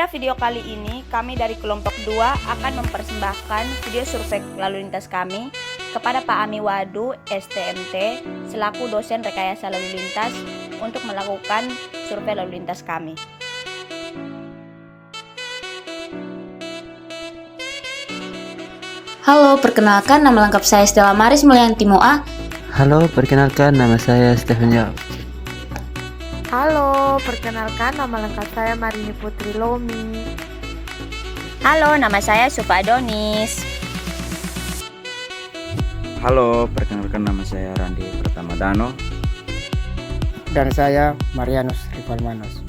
Pada video kali ini, kami dari kelompok 2 akan mempersembahkan video survei lalu lintas kami kepada Pak Ami Wadu, STMT, selaku dosen rekayasa lalu lintas untuk melakukan survei lalu lintas kami. Halo, perkenalkan nama lengkap saya Stella Maris Mulyanti Moa. Halo, perkenalkan nama saya Stephen Yap. Halo, perkenalkan nama lengkap saya Marini Putri Lomi. Halo, nama saya Sufa Adonis. Halo, perkenalkan nama saya Randi Pertamadano. Dan saya Marianus Rivalmanos.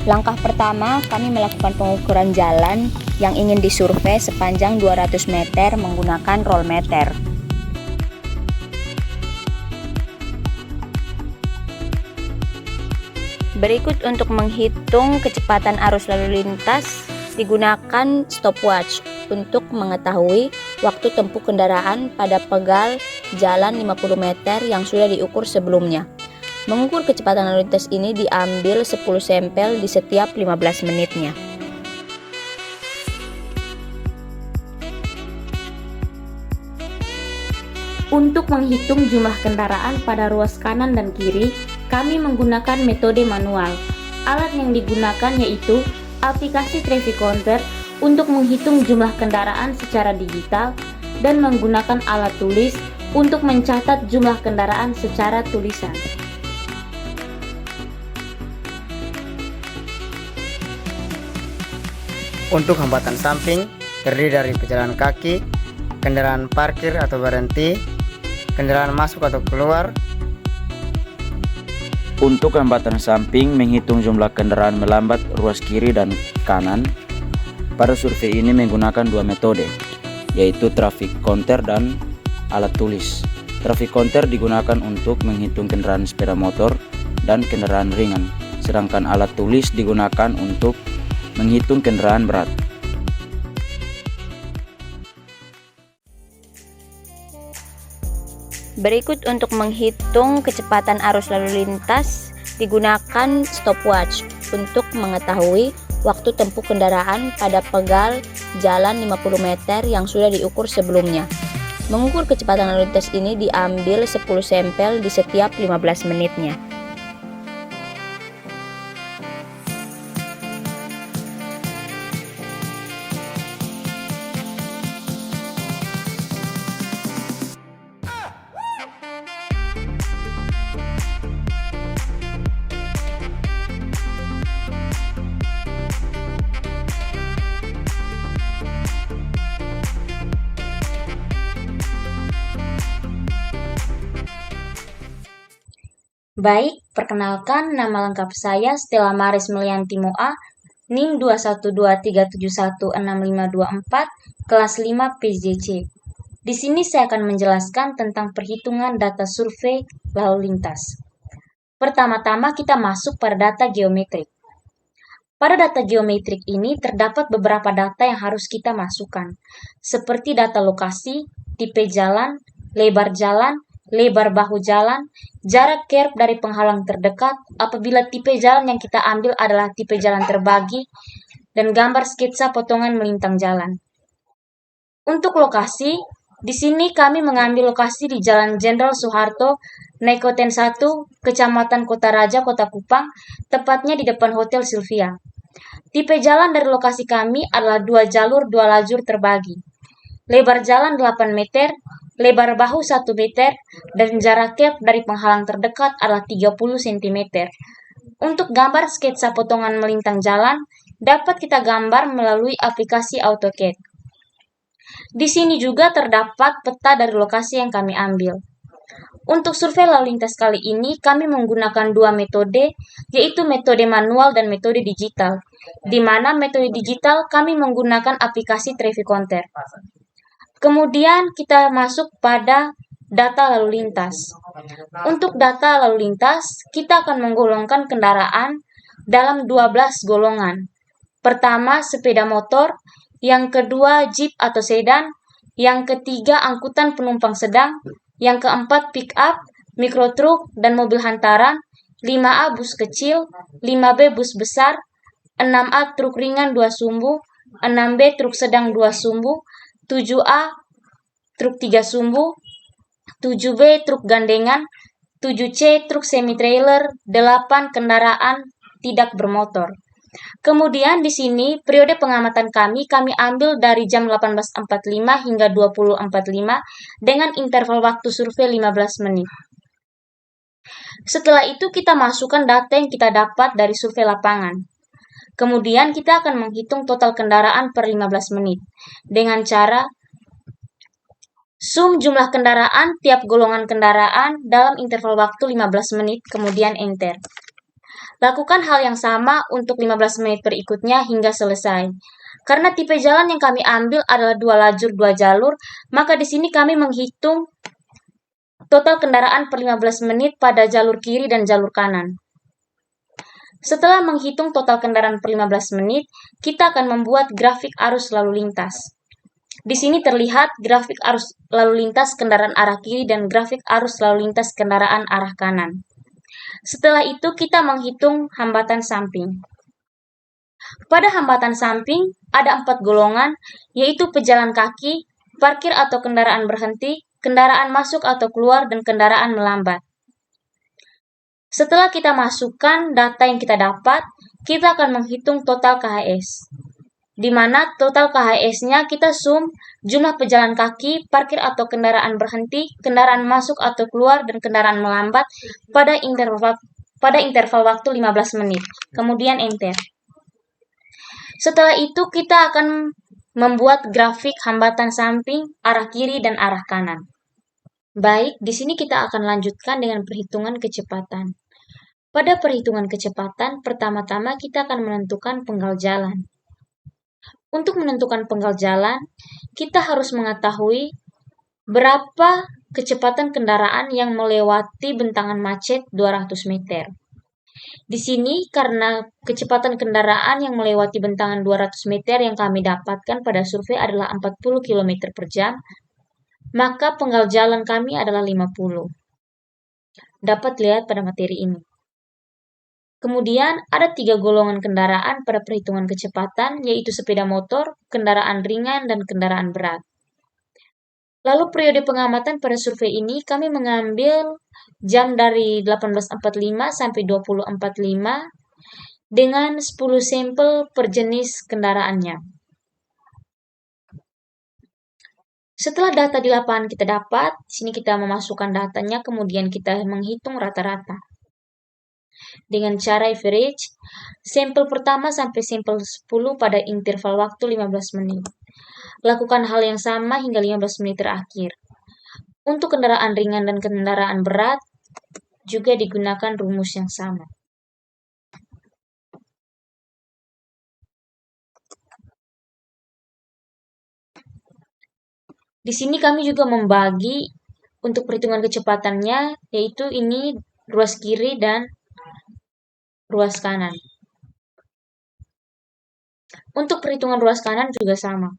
Langkah pertama, kami melakukan pengukuran jalan yang ingin disurvei sepanjang 200 meter menggunakan roll meter. Berikut untuk menghitung kecepatan arus lalu lintas digunakan stopwatch untuk mengetahui waktu tempuh kendaraan pada pegal jalan 50 meter yang sudah diukur sebelumnya. Mengukur kecepatan lalu lintas ini diambil 10 sampel di setiap 15 menitnya. Untuk menghitung jumlah kendaraan pada ruas kanan dan kiri, kami menggunakan metode manual. Alat yang digunakan yaitu aplikasi Traffic Counter untuk menghitung jumlah kendaraan secara digital dan menggunakan alat tulis untuk mencatat jumlah kendaraan secara tulisan. Untuk hambatan samping terdiri dari pejalan kaki, kendaraan parkir atau berhenti, kendaraan masuk atau keluar. Untuk hambatan samping, menghitung jumlah kendaraan melambat ruas kiri dan kanan. Pada survei ini menggunakan dua metode, yaitu traffic counter dan alat tulis. Traffic counter digunakan untuk menghitung kendaraan sepeda motor dan kendaraan ringan, sedangkan alat tulis digunakan untuk menghitung kendaraan berat. Berikut untuk menghitung kecepatan arus lalu lintas digunakan stopwatch untuk mengetahui waktu tempuh kendaraan pada pegal jalan 50 meter yang sudah diukur sebelumnya. Mengukur kecepatan lalu lintas ini diambil 10 sampel di setiap 15 menitnya. Baik, perkenalkan nama lengkap saya Stella Maris Mulyanti Moa, NIM 212371654, kelas 5 PJC. Di sini saya akan menjelaskan tentang perhitungan data survei lalu lintas. Pertama-tama kita masuk pada data geometrik. Pada data geometrik ini terdapat beberapa data yang harus kita masukkan, seperti data lokasi, tipe jalan, lebar bahu jalan, jarak kerb dari penghalang terdekat apabila tipe jalan yang kita ambil adalah tipe jalan terbagi, dan gambar sketsa potongan melintang jalan. Untuk lokasi, di sini kami mengambil lokasi di Jalan Jenderal Soeharto, Naikoten 1, Kecamatan Kota Raja, Kota Kupang, tepatnya di depan Hotel Sylvia. Tipe jalan dari lokasi kami adalah 2 jalur 2 lajur terbagi. Lebar jalan 8 meter, lebar bahu 1 meter, dan jarak kerb dari penghalang terdekat adalah 30 cm. Untuk gambar sketsa potongan melintang jalan, dapat kita gambar melalui aplikasi AutoCAD. Di sini juga terdapat peta dari lokasi yang kami ambil. Untuk survei lalu lintas kali ini, kami menggunakan dua metode, yaitu metode manual dan metode digital, di mana metode digital kami menggunakan aplikasi Traffic Counter. Kemudian kita masuk pada data lalu lintas. Untuk data lalu lintas, kita akan menggolongkan kendaraan dalam 12 golongan. Pertama, sepeda motor, yang kedua, jeep atau sedan, yang ketiga, angkutan penumpang sedang, yang keempat, pick up, mikrotruk, dan mobil hantaran, 5A bus kecil, 5B bus besar, 6A truk ringan 2 sumbu, 6B truk sedang 2 sumbu, 7A truk 3 sumbu, 7B truk gandengan, 7C truk semi-trailer, 8 kendaraan tidak bermotor. Kemudian di sini periode pengamatan kami ambil dari jam 18.45 hingga 20.45 dengan interval waktu survei 15 menit. Setelah itu kita masukkan data yang kita dapat dari survei lapangan. Kemudian kita akan menghitung total kendaraan per 15 menit dengan cara sum jumlah kendaraan tiap golongan kendaraan dalam interval waktu 15 menit, kemudian enter. Lakukan hal yang sama untuk 15 menit berikutnya hingga selesai. Karena tipe jalan yang kami ambil adalah 2 lajur 2 jalur, maka di sini kami menghitung total kendaraan per 15 menit pada jalur kiri dan jalur kanan. Setelah menghitung total kendaraan per 15 menit, kita akan membuat grafik arus lalu lintas. Di sini terlihat grafik arus lalu lintas kendaraan arah kiri dan grafik arus lalu lintas kendaraan arah kanan. Setelah itu kita menghitung hambatan samping. Pada hambatan samping ada 4 golongan, yaitu pejalan kaki, parkir atau kendaraan berhenti, kendaraan masuk atau keluar, dan kendaraan melambat. Setelah kita masukkan data yang kita dapat, kita akan menghitung total KHS. Di mana total KHS-nya kita sum jumlah pejalan kaki, parkir atau kendaraan berhenti, kendaraan masuk atau keluar, dan kendaraan melambat pada interval waktu 15 menit. Kemudian enter. Setelah itu kita akan membuat grafik hambatan samping, arah kiri dan arah kanan. Baik, di sini kita akan lanjutkan dengan perhitungan kecepatan. Pada perhitungan kecepatan, pertama-tama kita akan menentukan penggal jalan. Untuk menentukan penggal jalan, kita harus mengetahui berapa kecepatan kendaraan yang melewati bentangan macet 200 meter. Di sini karena kecepatan kendaraan yang melewati bentangan 200 meter yang kami dapatkan pada survei adalah 40 km per jam, maka penggal jalan kami adalah 50. Dapat lihat pada materi ini. Kemudian ada 3 golongan kendaraan pada perhitungan kecepatan, yaitu sepeda motor, kendaraan ringan, dan kendaraan berat. Lalu periode pengamatan pada survei ini kami mengambil jam dari 18.45 sampai 20.45 dengan 10 sampel per jenis kendaraannya. Setelah data di lapangan kita dapat, sini kita memasukkan datanya, kemudian kita menghitung rata-rata. Dengan cara average, sampel pertama sampai sampel 10 pada interval waktu 15 menit. Lakukan hal yang sama hingga 15 menit terakhir. Untuk kendaraan ringan dan kendaraan berat, juga digunakan rumus yang sama. Di sini kami juga membagi untuk perhitungan kecepatannya, yaitu ini ruas kiri dan ruas kanan. Untuk perhitungan ruas kanan juga sama.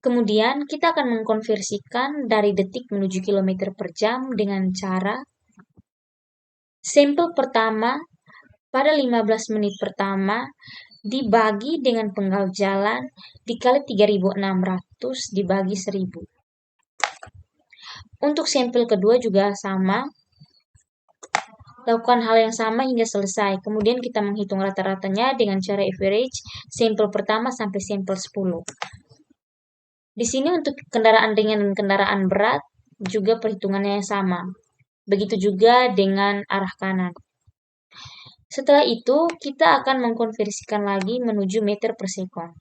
Kemudian kita akan mengkonversikan dari detik menuju kilometer per jam dengan cara sampel pertama pada 15 menit pertama dibagi dengan penggal jalan dikali 3.600 dibagi 1.000. Untuk sampel kedua juga sama. Lakukan hal yang sama hingga selesai. Kemudian kita menghitung rata-ratanya dengan cara average sampel pertama sampai sampel 10. Di sini untuk kendaraan ringan dan kendaraan berat juga perhitungannya sama. Begitu juga dengan arah kanan. Setelah itu kita akan mengkonversikan lagi menuju meter per sekon.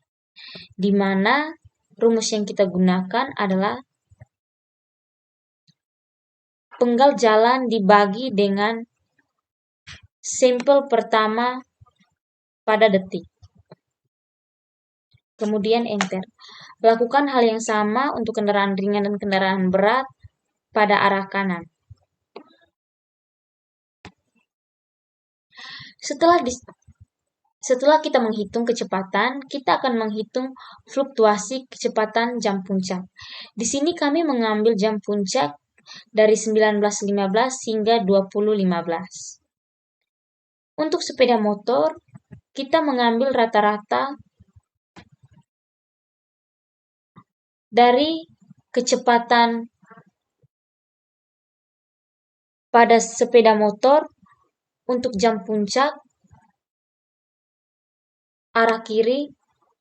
Di mana rumus yang kita gunakan adalah penggal jalan dibagi dengan sampel pertama pada detik. Kemudian enter. Lakukan hal yang sama untuk kendaraan ringan dan kendaraan berat pada arah kanan. Setelah kita menghitung kecepatan, kita akan menghitung fluktuasi kecepatan jam puncak. Di sini kami mengambil jam puncak dari 1915 hingga 2015. Untuk sepeda motor, kita mengambil rata-rata dari kecepatan pada sepeda motor untuk jam puncak arah kiri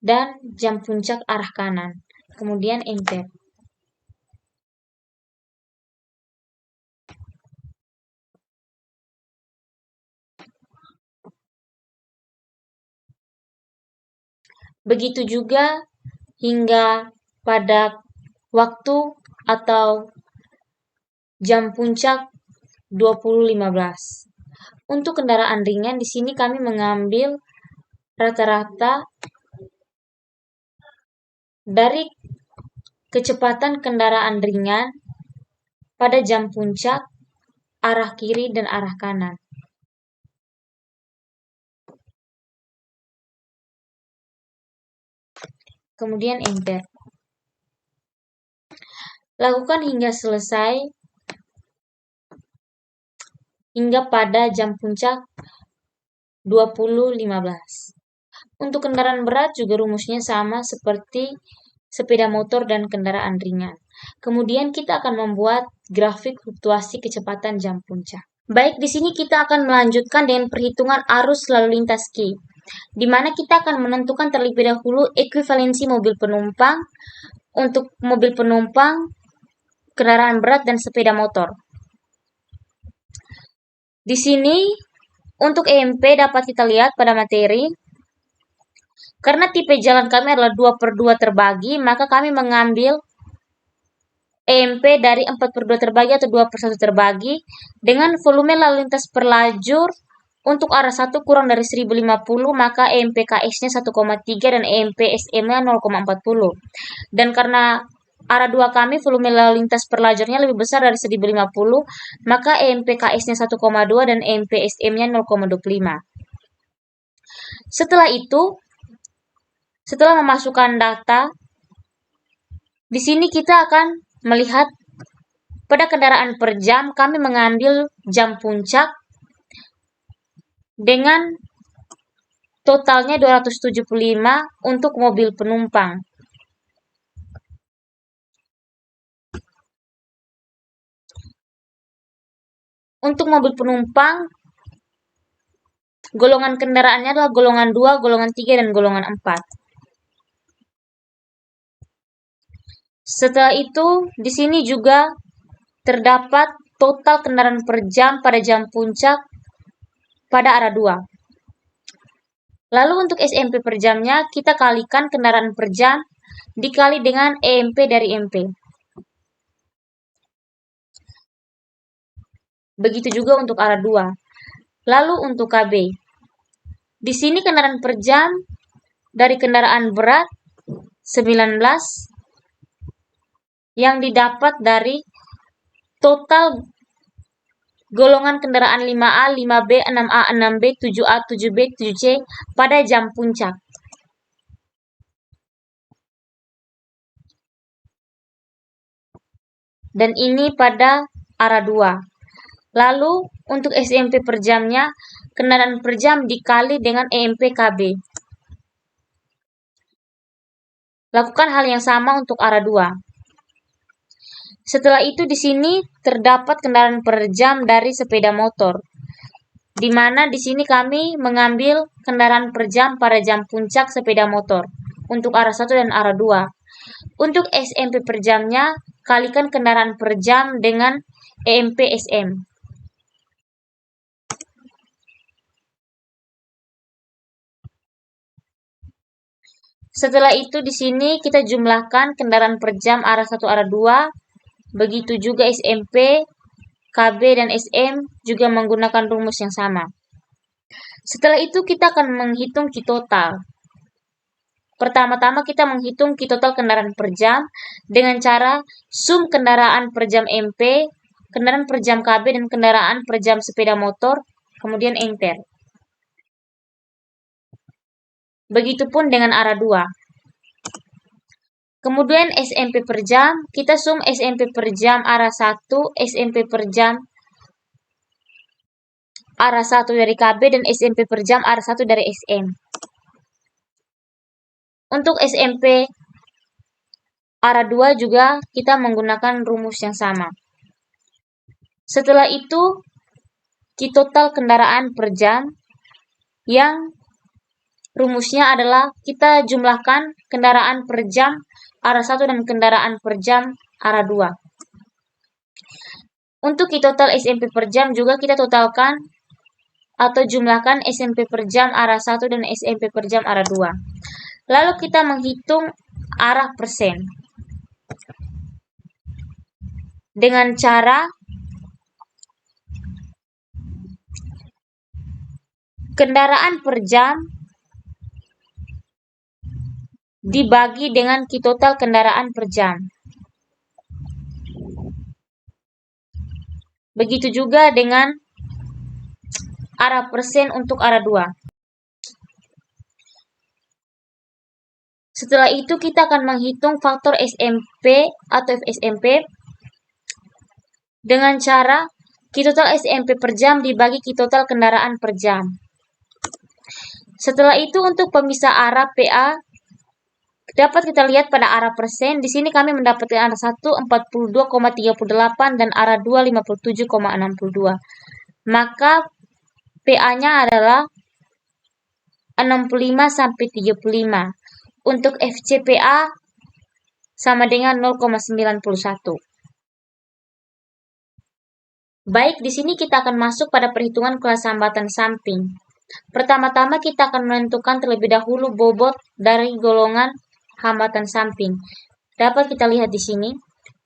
dan jam puncak arah kanan. Kemudian enter. Begitu juga hingga pada waktu atau jam puncak 2015. Untuk kendaraan ringan di sini kami mengambil rata-rata dari kecepatan kendaraan ringan pada jam puncak arah kiri dan arah kanan. Kemudian enter. Lakukan hingga selesai hingga pada jam puncak 2015. Untuk kendaraan berat juga rumusnya sama seperti sepeda motor dan kendaraan ringan. Kemudian kita akan membuat grafik fluktuasi kecepatan jam puncak. Baik, di sini kita akan melanjutkan dengan perhitungan arus lalu lintas Q, di mana kita akan menentukan terlebih dahulu ekuivalensi mobil penumpang untuk mobil penumpang, kendaraan berat, dan sepeda motor. Di sini untuk EMP dapat kita lihat pada materi, karena tipe jalan kami adalah 2/2 terbagi, maka kami mengambil EMP dari 4/2 terbagi atau 2/1 terbagi dengan volume lalu lintas per lajur untuk arah 1 kurang dari 1050, maka EMP KS-nya 1,3 dan EMP SM-nya 0,40. Dan karena arah 2 kami volume lalu lintas per lajurnya lebih besar dari 1050, maka EMP KS-nya 1,2 dan EMP SM-nya 0,25. Setelah itu, setelah memasukkan data, di sini kita akan melihat pada kendaraan per jam kami mengambil jam puncak dengan totalnya 275 untuk mobil penumpang. Untuk mobil penumpang, golongan kendaraannya adalah golongan 2, golongan 3, dan golongan 4. Setelah itu, di sini juga terdapat total kendaraan per jam pada jam puncak pada arah 2. Lalu untuk SMP per jamnya, kita kalikan kendaraan per jam dikali dengan EMP dari MP. Begitu juga untuk arah 2. Lalu untuk KB. Di sini kendaraan per jam dari kendaraan berat 19 yang didapat dari total golongan kendaraan 5A, 5B, 6A, 6B, 7A, 7B, 7C pada jam puncak. Dan ini pada arah 2. Lalu untuk SMP per jamnya, kendaraan per jam dikali dengan EMP KB. Lakukan hal yang sama untuk arah 2. Setelah itu di sini terdapat kendaraan per jam dari sepeda motor, di mana di sini kami mengambil kendaraan per jam pada jam puncak sepeda motor untuk arah 1 dan arah 2. Untuk SMP per jamnya, kalikan kendaraan per jam dengan EMP SM. Setelah itu di sini kita jumlahkan kendaraan per jam arah 1 arah 2. Begitu juga SMP, KB, dan SM juga menggunakan rumus yang sama. Setelah itu kita akan menghitung Q total. Pertama-tama kita menghitung Q total kendaraan per jam dengan cara sum kendaraan per jam MP, kendaraan per jam KB, dan kendaraan per jam sepeda motor, kemudian enter. Begitupun dengan arah 2. Kemudian SMP per jam, kita sum SMP per jam arah 1, SMP per jam arah 1 dari KB, dan SMP per jam arah 1 dari SM. Untuk SMP arah 2 juga kita menggunakan rumus yang sama. Setelah itu, total kendaraan per jam yang rumusnya adalah kita jumlahkan kendaraan per jam arah 1 dan kendaraan per jam arah 2. Untuk total SMP per jam juga kita totalkan atau jumlahkan SMP per jam arah 1 dan SMP per jam arah 2. Lalu kita menghitung arah persen dengan cara kendaraan per jam dibagi dengan total kendaraan per jam. Begitu juga dengan arah persen untuk arah 2. Setelah itu kita akan menghitung faktor SMP atau FSMP dengan cara total SMP per jam dibagi total kendaraan per jam. Setelah itu untuk pemisah arah PA dapat kita lihat pada arah persen. Di sini kami mendapatkan arah 1 42,38 dan arah 2 57,62. Maka PA-nya adalah 65 sampai 35. Untuk FCPA sama dengan 0,91. Baik, di sini kita akan masuk pada perhitungan kelas hambatan samping. Pertama-tama kita akan menentukan terlebih dahulu bobot dari golongan hambatan samping. Dapat kita lihat di sini.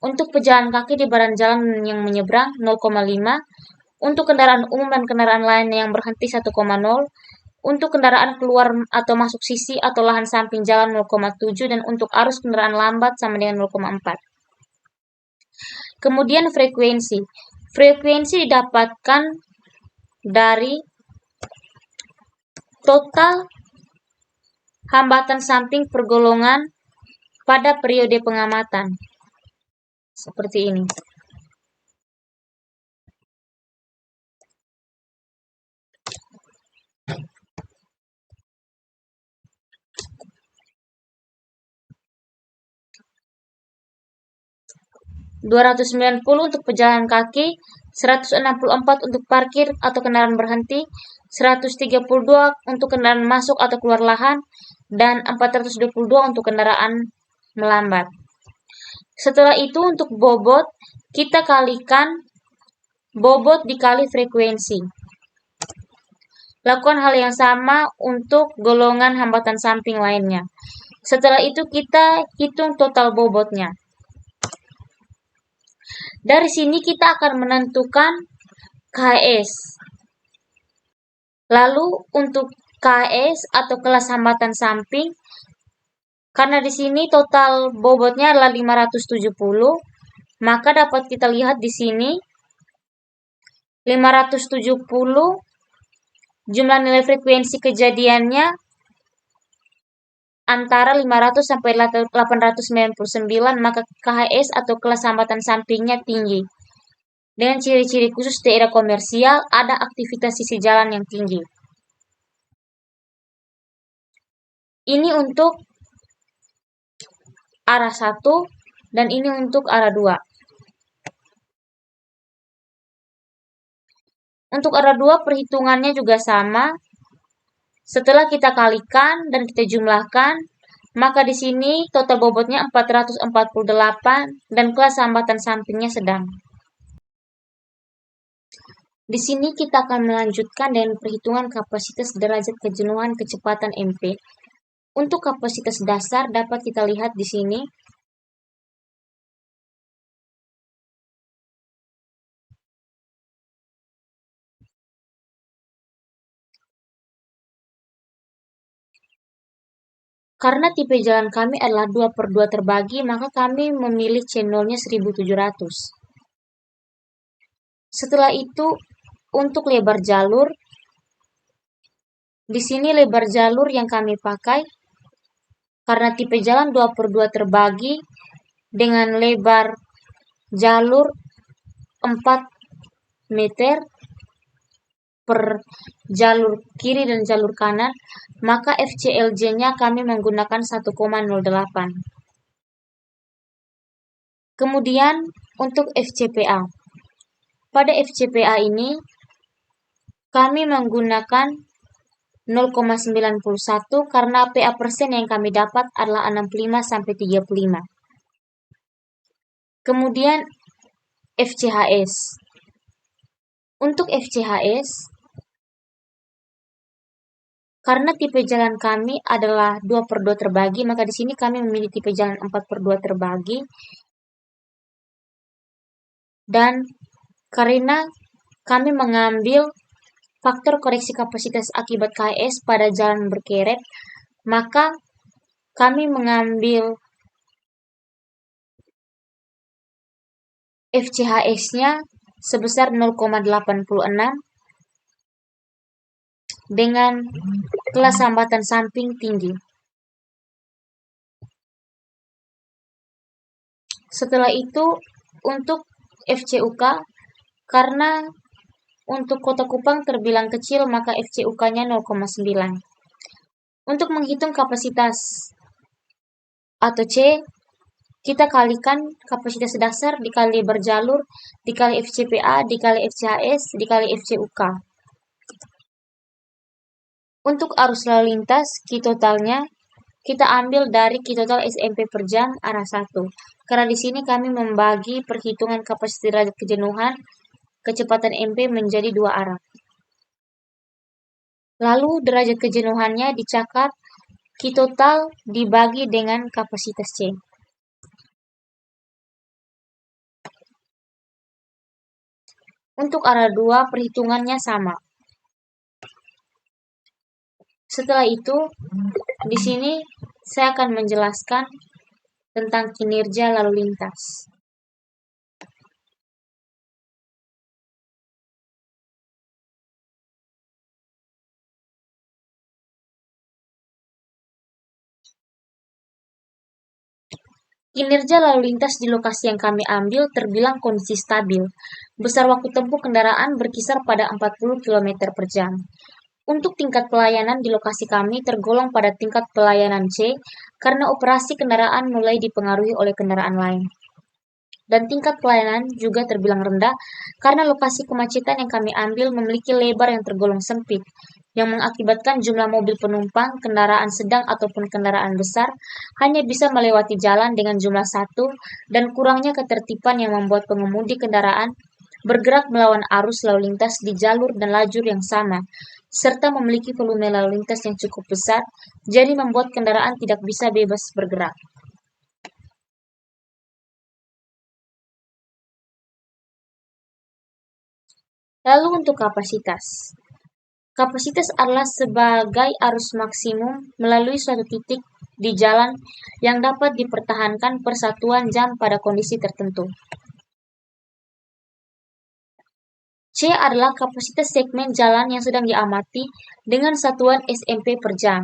Untuk pejalan kaki di badan jalan yang menyeberang 0,5. Untuk kendaraan umum dan kendaraan lain yang berhenti 1,0. Untuk kendaraan keluar atau masuk sisi atau lahan samping jalan 0,7. Dan untuk arus kendaraan lambat sama dengan 0,4. Kemudian frekuensi. Frekuensi didapatkan dari total hambatan samping pergolongan pada periode pengamatan. Seperti ini. $290 untuk pejalan kaki, 164 untuk parkir atau kendaraan berhenti, 132 untuk kendaraan masuk atau keluar lahan, dan 422 untuk kendaraan melambat. Setelah itu untuk bobot, kita kalikan bobot dikali frekuensi. Lakukan hal yang sama untuk golongan hambatan samping lainnya. Setelah itu kita hitung total bobotnya. Dari sini kita akan menentukan KS. Lalu untuk KS atau kelas hambatan samping, karena di sini total bobotnya adalah 570, maka dapat kita lihat di sini 570 jumlah nilai frekuensi kejadiannya antara 500 sampai 899, maka KHS atau kelas hambatan sampingnya tinggi. Dengan ciri-ciri khusus daerah komersial, ada aktivitas sisi jalan yang tinggi. Ini untuk arah 1 dan ini untuk arah 2. Untuk arah 2 perhitungannya juga sama. Setelah kita kalikan dan kita jumlahkan, maka di sini total bobotnya 448 dan kelas hambatan sampingnya sedang. Di sini kita akan melanjutkan dengan perhitungan kapasitas derajat kejenuhan kecepatan MP. Untuk kapasitas dasar dapat kita lihat di sini. Karena tipe jalan kami adalah 2/2 terbagi, maka kami memilih channelnya 1700. Setelah itu, untuk lebar jalur, di sini lebar jalur yang kami pakai karena tipe jalan 2/2 terbagi dengan lebar jalur 4 meter per jalur kiri dan jalur kanan, maka FCLJ-nya kami menggunakan 1,08. Kemudian untuk FCPA. Pada FCPA ini kami menggunakan 0,91 karena PA persen yang kami dapat adalah 65-35. Kemudian FCHS. Untuk FCHS, karena tipe jalan kami adalah 2/2 terbagi, maka di sini kami memilih tipe jalan 4/2 terbagi. Dan karena kami mengambil faktor koreksi kapasitas akibat KS pada jalan berkeret, maka kami mengambil FCHS-nya sebesar 0,86 dengan kelas hambatan samping tinggi. Setelah itu untuk FCUK, karena untuk Kota Kupang terbilang kecil, maka FCUK-nya 0,9. Untuk menghitung kapasitas atau C, kita kalikan kapasitas dasar dikali berjalur, dikali FCPA, dikali FCHS, dikali FCUK. Untuk arus lalu lintas, Q totalnya kita ambil dari Q total SMP per jam arah 1. Karena di sini kami membagi perhitungan kapasitas derajat kejenuhan kecepatan MP menjadi 2 arah. Lalu derajat kejenuhannya dicakap Q total dibagi dengan kapasitas C. Untuk arah 2 perhitungannya sama. Setelah itu, di sini saya akan menjelaskan tentang kinerja lalu lintas. Kinerja lalu lintas di lokasi yang kami ambil terbilang kondisi stabil. Besar waktu tempuh kendaraan berkisar pada 40 km per jam. Untuk tingkat pelayanan di lokasi kami tergolong pada tingkat pelayanan C karena operasi kendaraan mulai dipengaruhi oleh kendaraan lain. Dan tingkat pelayanan juga terbilang rendah karena lokasi kemacetan yang kami ambil memiliki lebar yang tergolong sempit, yang mengakibatkan jumlah mobil penumpang, kendaraan sedang ataupun kendaraan besar hanya bisa melewati jalan dengan jumlah 1 dan kurangnya ketertiban yang membuat pengemudi kendaraan bergerak melawan arus lalu lintas di jalur dan lajur yang sama, serta memiliki volume lalu lintas yang cukup besar, jadi membuat kendaraan tidak bisa bebas bergerak. Lalu untuk kapasitas. Kapasitas adalah sebagai arus maksimum melalui suatu titik di jalan yang dapat dipertahankan per satuan jam pada kondisi tertentu. C adalah kapasitas segmen jalan yang sedang diamati dengan satuan SMP per jam.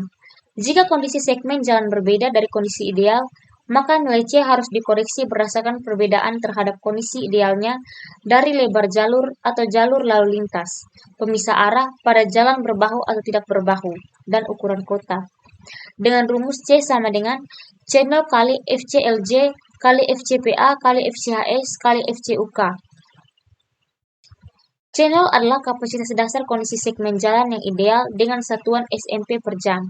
Jika kondisi segmen jalan berbeda dari kondisi ideal, maka nilai C harus dikoreksi berdasarkan perbedaan terhadap kondisi idealnya dari lebar jalur atau jalur lalu lintas, pemisah arah pada jalan berbahu atau tidak berbahu, dan ukuran kota. Dengan rumus C sama dengan C0 kali FCLJ kali FCPA kali FCHS kali FCUK. C0 adalah kapasitas dasar kondisi segmen jalan yang ideal dengan satuan SMP per jam.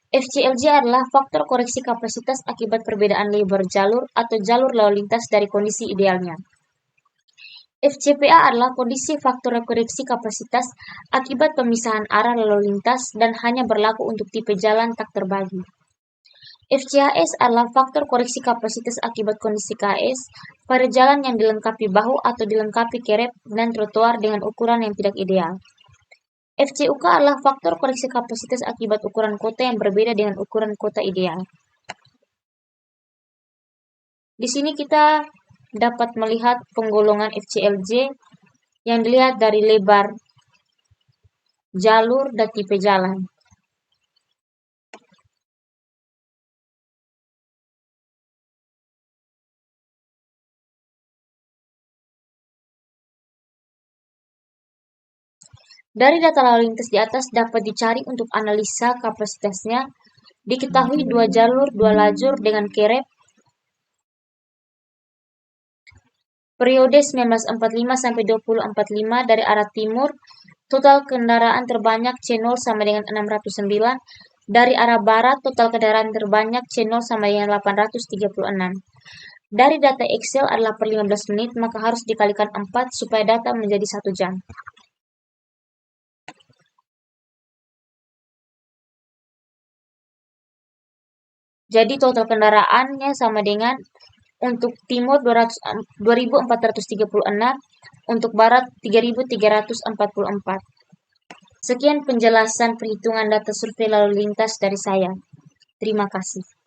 FCLJ adalah faktor koreksi kapasitas akibat perbedaan lebar jalur atau jalur lalu lintas dari kondisi idealnya. FCPA adalah kondisi faktor koreksi kapasitas akibat pemisahan arah lalu lintas dan hanya berlaku untuk tipe jalan tak terbagi. FCHS adalah faktor koreksi kapasitas akibat kondisi KS pada jalan yang dilengkapi bahu atau dilengkapi kerep dan trotoar dengan ukuran yang tidak ideal. FCUK adalah faktor koreksi kapasitas akibat ukuran kota yang berbeda dengan ukuran kota ideal. Di sini kita dapat melihat penggolongan FCLJ yang dilihat dari lebar jalur dan tipe jalan. Dari data lalu lintas di atas dapat dicari untuk analisa kapasitasnya. Diketahui 2 jalur, 2 lajur dengan kerep. Periode 1945 sampai 2045 dari arah timur, total kendaraan terbanyak C0 sama dengan 609. Dari arah barat, total kendaraan terbanyak C0 sama dengan 836. Dari data Excel adalah per 15 menit, maka harus dikalikan 4 supaya data menjadi 1 jam. Jadi total kendaraannya sama dengan untuk timur 2436, untuk barat 3344. Sekian penjelasan perhitungan data survei lalu lintas dari saya. Terima kasih.